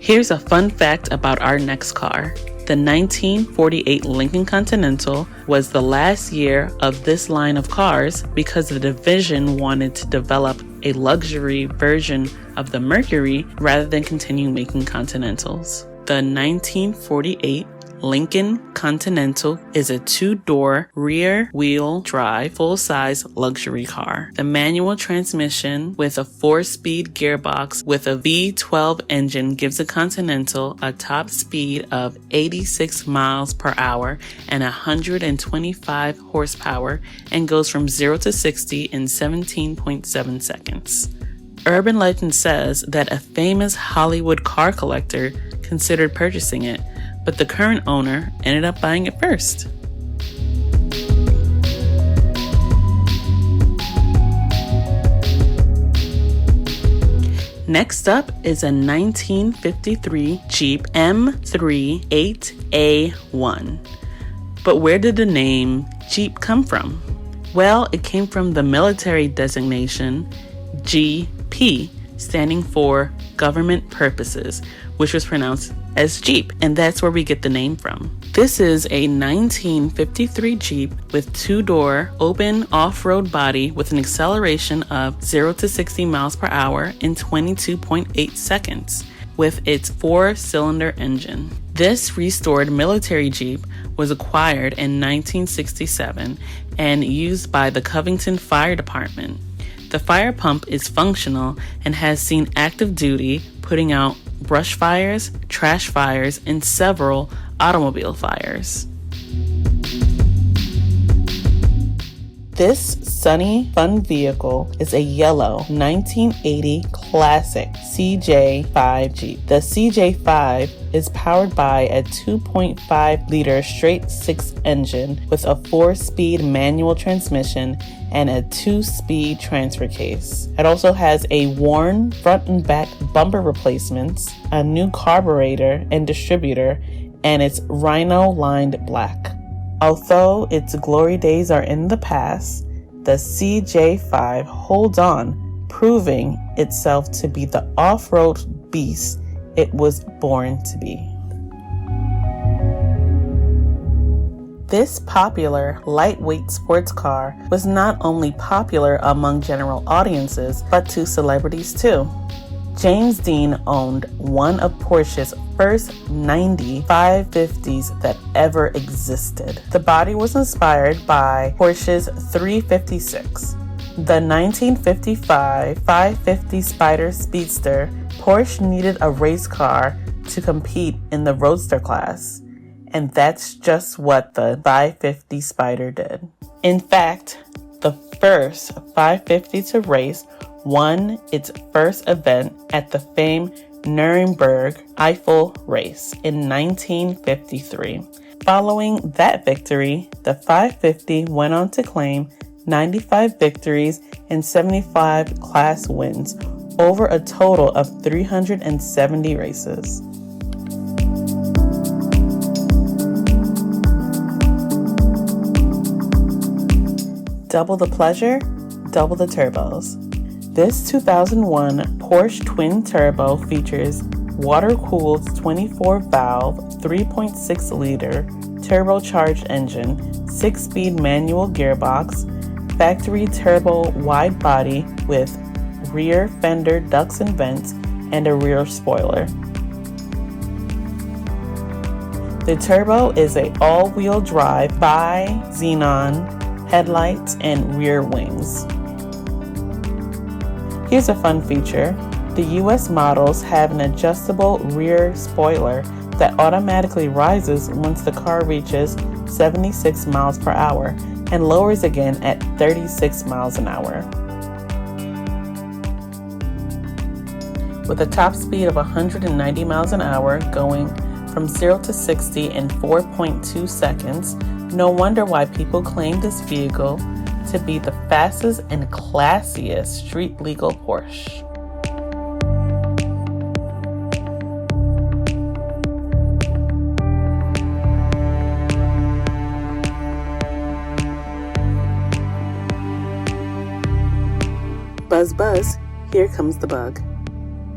K: Here's a fun fact about our next car. The 1948 Lincoln Continental was the last year of this line of cars because the division wanted to develop a luxury version of the Mercury rather than continue making Continentals. The 1948 Lincoln Continental is a two-door rear-wheel drive full-size luxury car. The manual transmission with a 4-speed gearbox with a V12 engine gives the Continental a top speed of 86 miles per hour and 125 horsepower and goes from 0 to 60 in 17.7 seconds. Urban legend says that a famous Hollywood car collector considered purchasing it, but the current owner ended up buying it first. Next up is a 1953 Jeep M3 8A1. But where did the name Jeep come from? Well, it came from the military designation GP, standing for Government Purposes, which was pronounced as Jeep, and that's where we get the name from. This is a 1953 Jeep with two-door open off-road body with an acceleration of 0 to 60 miles per hour in 22.8 seconds with its 4-cylinder engine. This restored military Jeep was acquired in 1967 and used by the Covington Fire Department. The fire pump is functional and has seen active duty, putting out brush fires, trash fires, and several automobile fires. This sunny, fun vehicle is a yellow 1980 classic CJ5 Jeep. The CJ5 is powered by a 2.5-liter straight-six engine with a 4-speed manual transmission and a 2-speed transfer case. It also has a worn front and back bumper replacements, a new carburetor and distributor, and it's rhino-lined black. Although its glory days are in the past, the CJ5 holds on, proving itself to be the off-road beast it was born to be. This popular lightweight sports car was not only popular among general audiences, but to celebrities too. James Dean owned one of Porsche's first 90 550s that ever existed. The body was inspired by Porsche's 356. The 1955 550 Spider Speedster, Porsche needed a race car to compete in the roadster class, and that's just what the 550 Spider did. In fact, the first 550 to race won its first event at the famed Nuremberg Eifel race in 1953. Following that victory, the 550 went on to claim 95 victories and 75 class wins over a total of 370 races. Double the pleasure, double the turbos. This 2001 Porsche Twin Turbo features water-cooled 24-valve, 3.6-liter turbocharged engine, 6-speed manual gearbox, factory turbo wide body with rear fender ducts and vents, and a rear spoiler. The Turbo is an all-wheel drive bi-xenon headlights and rear wings. Here's a fun feature. The US models have an adjustable rear spoiler that automatically rises once the car reaches 76 miles per hour and lowers again at 36 miles an hour. With a top speed of 190 miles an hour, going from 0 to 60 in 4.2 seconds, no wonder why people claim this vehicle to be the fastest and classiest street-legal Porsche. Buzz buzz, here comes the bug.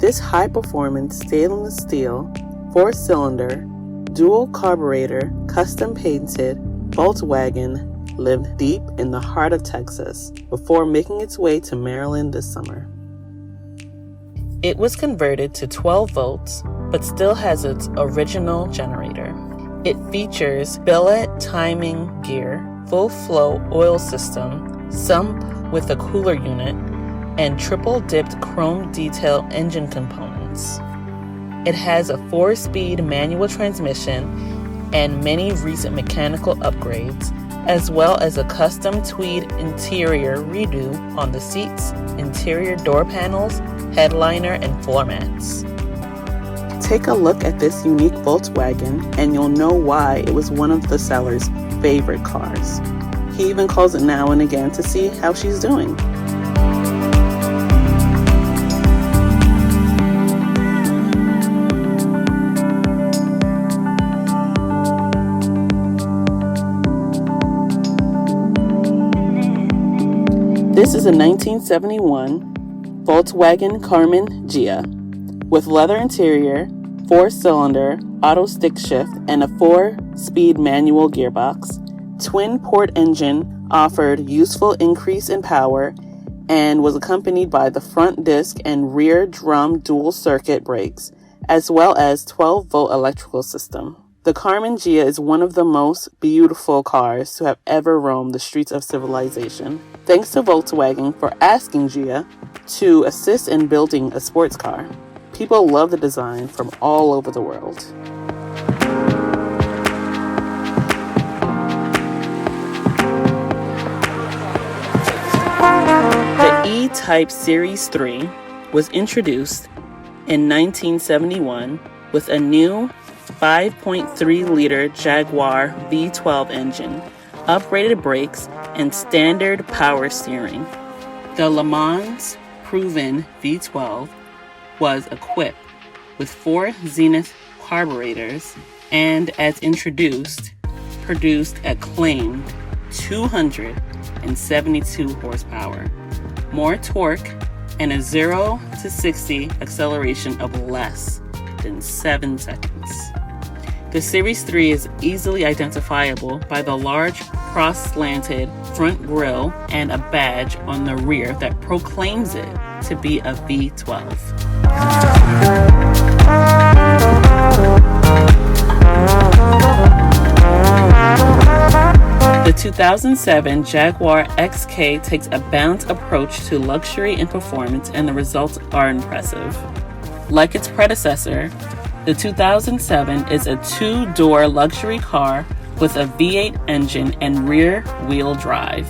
K: This high-performance stainless steel, 4-cylinder, dual carburetor, custom-painted Volkswagen lived deep in the heart of Texas before making its way to Maryland this summer. It was converted to 12 volts, but still has its original generator. It features billet timing gear, full flow oil system, sump with a cooler unit, and triple-dipped chrome detail engine components. It has a 4-speed manual transmission and many recent mechanical upgrades, as well as a custom tweed interior redo on the seats, interior door panels, headliner, and floor mats. Take a look at this unique Volkswagen and you'll know why it was one of the seller's favorite cars. He even calls it now and again to see how she's doing. This is a 1971 Volkswagen Carmen Ghia with leather interior, 4-cylinder, auto stick shift, and a 4-speed manual gearbox. Twin-port engine offered useful increase in power and was accompanied by the front disc and rear drum dual-circuit brakes, as well as 12-volt electrical system. The Carmen Ghia is one of the most beautiful cars to have ever roamed the streets of civilization. Thanks to Volkswagen for asking Ghia to assist in building a sports car. People love the design from all over the world. The E-Type Series 3 was introduced in 1971 with a new 5.3-liter Jaguar V12 engine, upgraded brakes, and standard power steering. The Le Mans proven V12 was equipped with 4 Zenith carburetors and, as introduced, produced a claimed 272 horsepower, more torque, and a 0 to 60 acceleration of less than 7 seconds. The Series 3 is easily identifiable by the large cross-slanted front grille and a badge on the rear that proclaims it to be a V12. The 2007 Jaguar XK takes a balanced approach to luxury and performance, and the results are impressive. Like its predecessor, the 2007 is a 2-door luxury car with a V8 engine and rear-wheel drive.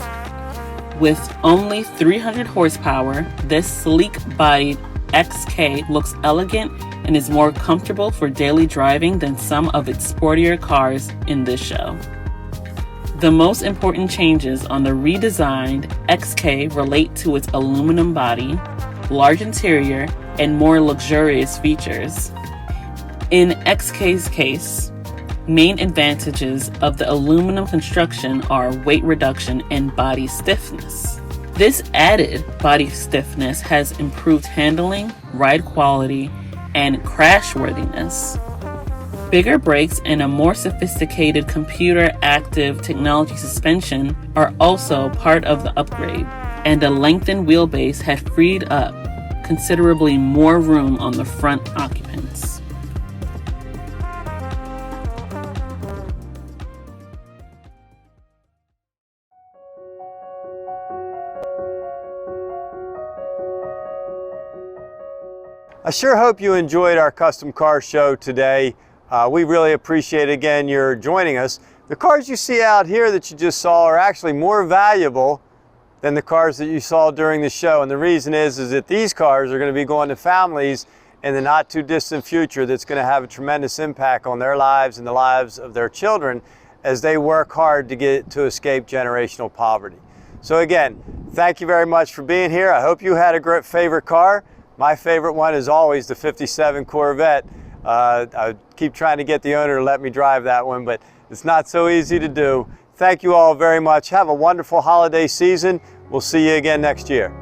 K: With only 300 horsepower, this sleek-bodied XK looks elegant and is more comfortable for daily driving than some of its sportier cars in this show. The most important changes on the redesigned XK relate to its aluminum body, large interior, and more luxurious features. In XK's case, main advantages of the aluminum construction are weight reduction and body stiffness. This added body stiffness has improved handling, ride quality, and crashworthiness. Bigger brakes and a more sophisticated computer-active technology suspension are also part of the upgrade, and a lengthened wheelbase has freed up considerably more room on the front occupants.
A: I sure hope you enjoyed our custom car show today. We really appreciate, again, your joining us. The cars you see out here that you just saw are actually more valuable than the cars that you saw during the show. And the reason is that these cars are going to be going to families in the not too distant future that's going to have a tremendous impact on their lives and the lives of their children as they work hard to escape generational poverty. So again, thank you very much for being here. I hope you had a great favorite car. My favorite one is always the 57 Corvette. I keep trying to get the owner to let me drive that one, but it's not so easy to do. Thank you all very much. Have a wonderful holiday season. We'll see you again next year.